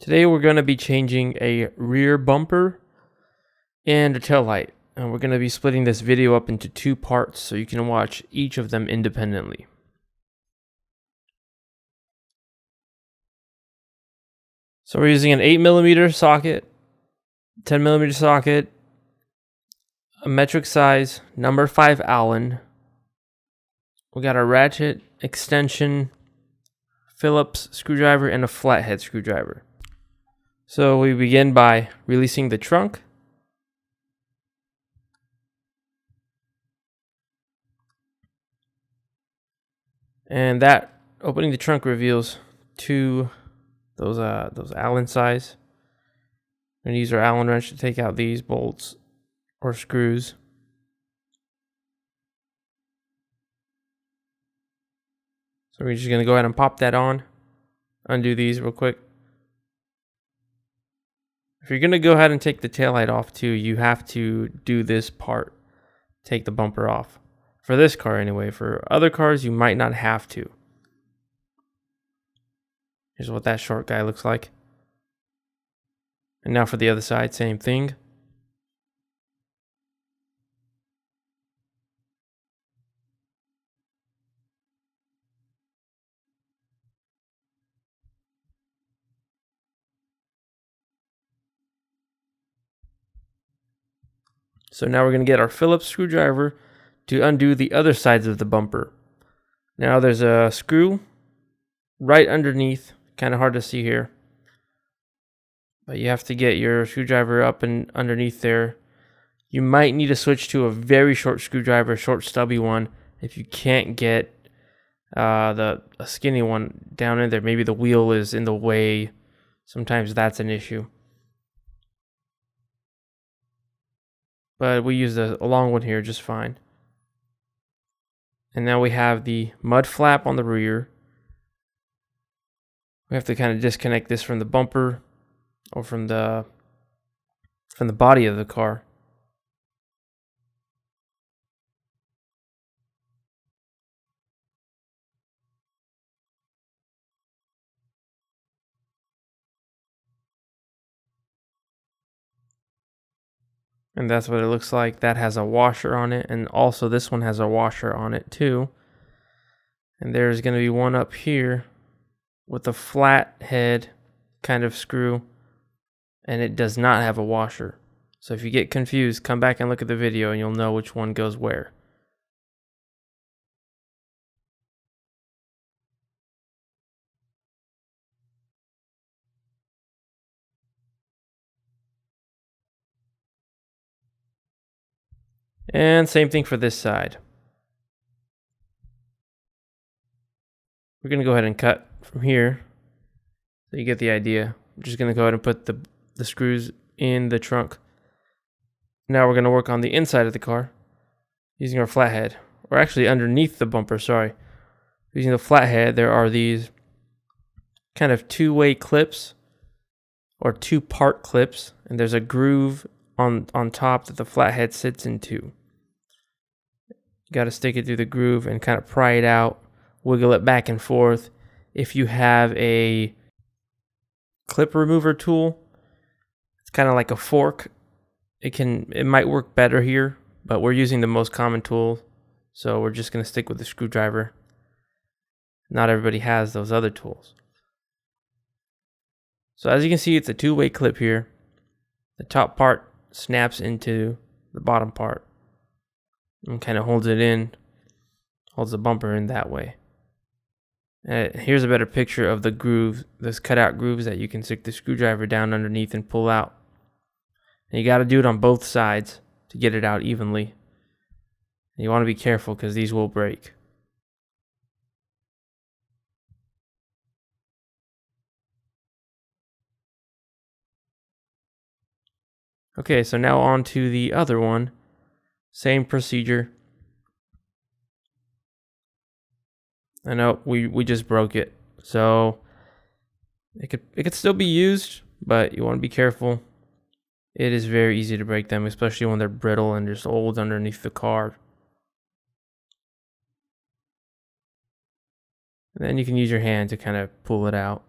Today we're going to be changing a rear bumper and a tail light. And we're going to be splitting this video up into two parts so you can watch each of them independently. So we're using an 8mm socket, 10mm socket, a metric size, number 5 Allen. We got a ratchet, extension, Phillips screwdriver, and a flathead screwdriver. So we begin by releasing the trunk. And that opening the trunk reveals those Allen size. We're going to use our Allen wrench to take out these bolts or screws. So we're just going to go ahead and pop that on. Undo these real quick. If you're going to go ahead and take the taillight off too, you have to do this part. Take the bumper off. For this car anyway. For other cars, you might not have to. Here's what that short guy looks like. And now for the other side, same thing. So now we're going to get our Phillips screwdriver to undo the other sides of the bumper. Now there's a screw right underneath, kind of hard to see here. But you have to get your screwdriver up and underneath there. You might need to switch to a very short screwdriver, short stubby one, if you can't get a skinny one down in there. Maybe the wheel is in the way. Sometimes that's an issue. But we use a long one here just fine. And now we have the mud flap on the rear. We have to kind of disconnect this from the bumper or from the body of the car. And that's what it looks like. That has a washer on it, and also this one has a washer on it too. And there's going to be one up here with a flat head kind of screw, and it does not have a washer. So if you get confused, come back and look at the video and you'll know which one goes where. And same thing for this side. We're going to go ahead and cut from here so you get the idea. I'm just going to go ahead and put the screws in the trunk. Now we're going to work on the inside of the car using our flathead, or actually underneath the bumper, sorry. Using the flathead, there are these kind of two-way clips or two-part clips, and there's a groove on top that the flathead sits into. You got to stick it through the groove and kind of pry it out, wiggle it back and forth. If you have a clip remover tool, it's kind of like a fork. It might work better here, but we're using the most common tool, so we're just going to stick with the screwdriver. Not everybody has those other tools. So as you can see, it's a two-way clip here. The top part snaps into the bottom part and kind of holds it in, holds the bumper in that way. Here's a better picture of the grooves, those cutout grooves that you can stick the screwdriver down underneath and pull out. And you got to do it on both sides to get it out evenly. And you want to be careful because these will break. Okay, so now on to the other one. Same procedure. I know we just broke it, so it could still be used, but you want to be careful. It is very easy to break them, especially when they're brittle and just old underneath the car. And then you can use your hand to kind of pull it out.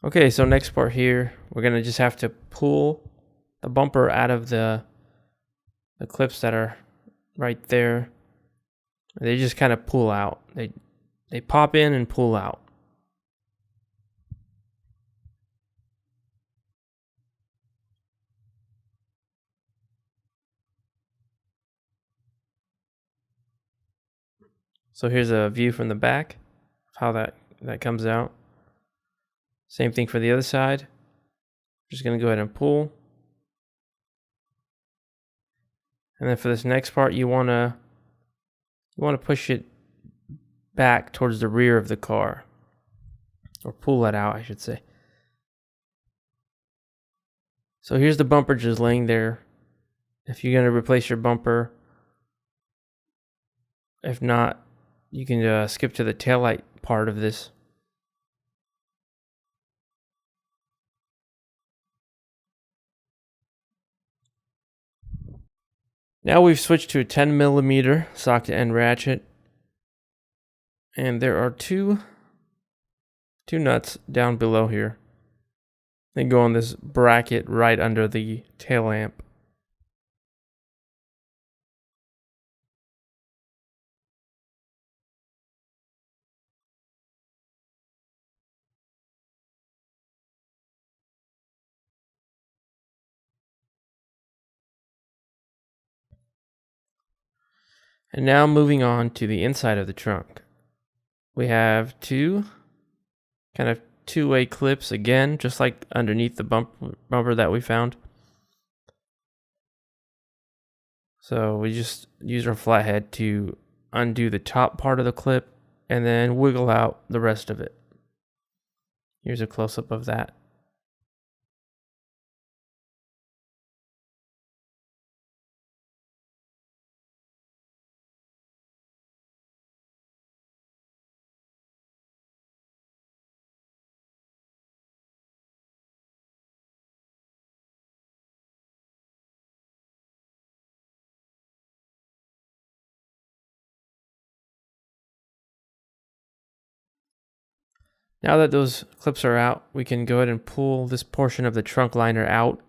Okay, so next part here, we're gonna just have to pull the bumper out of the clips that are right there. They just kind of pull out. They pop in and pull out. So here's a view from the back of how that comes out. Same thing for the other side. Just gonna go ahead and pull. And then for this next part, you wanna push it back towards the rear of the car. Or pull it out, I should say. So here's the bumper just laying there. If you're gonna replace your bumper, if not, you can skip to the taillight part of this. Now we've switched to a 10mm socket end ratchet. And there are two nuts down below here. They go on this bracket right under the tail lamp. And now moving on to the inside of the trunk. We have two kind of two-way clips again, just like underneath the bumper that we found. So we just use our flathead to undo the top part of the clip and then wiggle out the rest of it. Here's a close-up of that. Now that those clips are out, we can go ahead and pull this portion of the trunk liner out.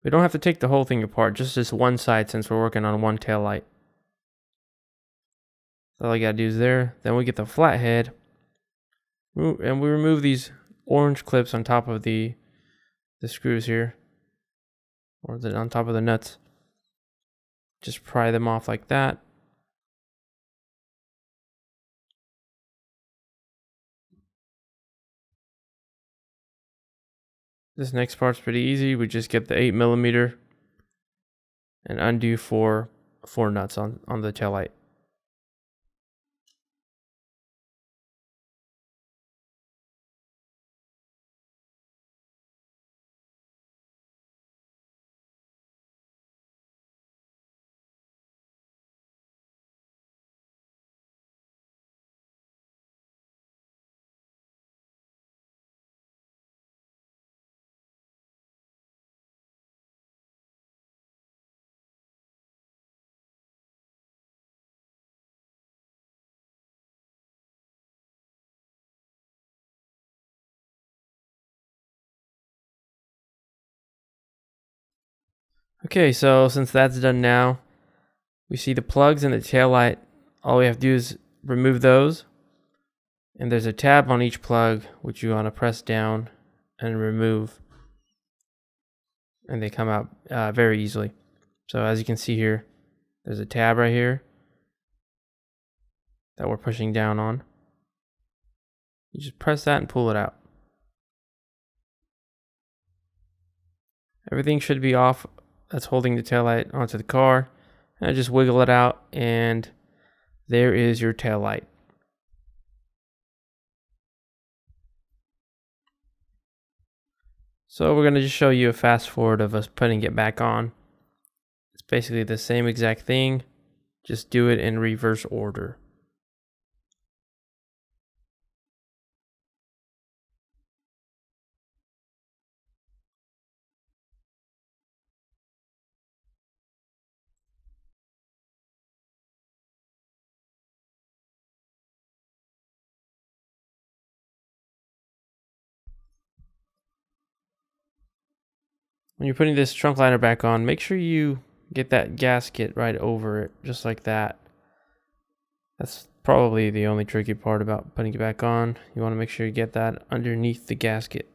We don't have to take the whole thing apart, just this one side since we're working on one tail light. All I gotta do is there. Then we get the flathead, and we remove these orange clips on top of the screws here, or on top of the nuts. Just pry them off like that. This next part's pretty easy. We just get the 8mm and undo four nuts on the taillight. Okay, so since that's done now, we see the plugs in the taillight. All we have to do is remove those. And there's a tab on each plug, which you want to press down and remove. And they come out very easily. So as you can see here, there's a tab right here that we're pushing down on. You just press that and pull it out. Everything should be off that's holding the taillight onto the car. And I just wiggle it out and there is your taillight. So we're going to just show you a fast forward of us putting it back on. It's basically the same exact thing, just do it in reverse order. when you're putting this trunk liner back on, make sure you get that gasket right over it, just like that. That's probably the only tricky part about putting it back on. You want to make sure you get that underneath the gasket.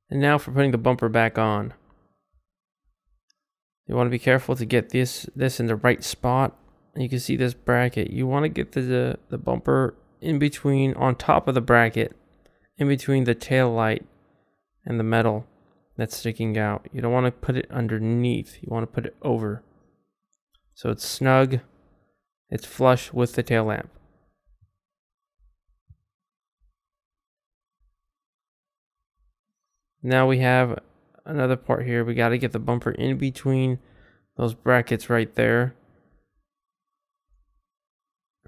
And now for putting the bumper back on. You want to be careful to get this in the right spot. You can see this bracket. You want to get the bumper in between, on top of the bracket, in between the tail light and the metal that's sticking out. You don't want to put it underneath. You want to put it over. So it's snug. It's flush with the tail lamp. Now we have another part here. We got to get the bumper in between those brackets right there.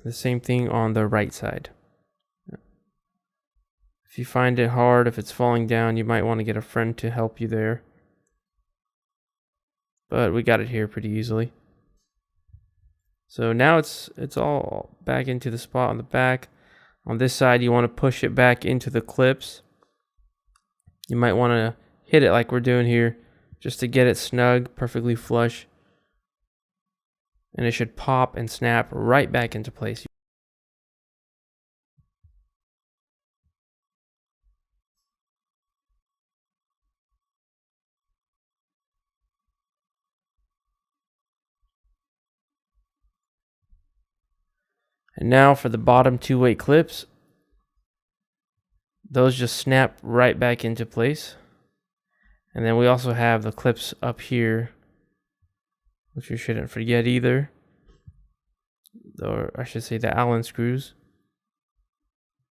The same thing on the right side. If you find it hard, if it's falling down, you might want to get a friend to help you there. But we got it here pretty easily. So now it's all back into the spot on the back. On this side, you want to push it back into the clips. You might want to hit it like we're doing here, just to get it snug, perfectly flush. And it should pop and snap right back into place. And now for the bottom 2 weight clips. Those just snap right back into place. And then we also have the clips up here, which you shouldn't forget either. Or I should say the Allen screws.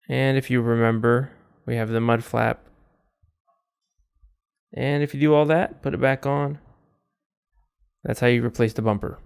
And if you remember, we have the mud flap. And if you do all that, put it back on. That's how you replace the bumper.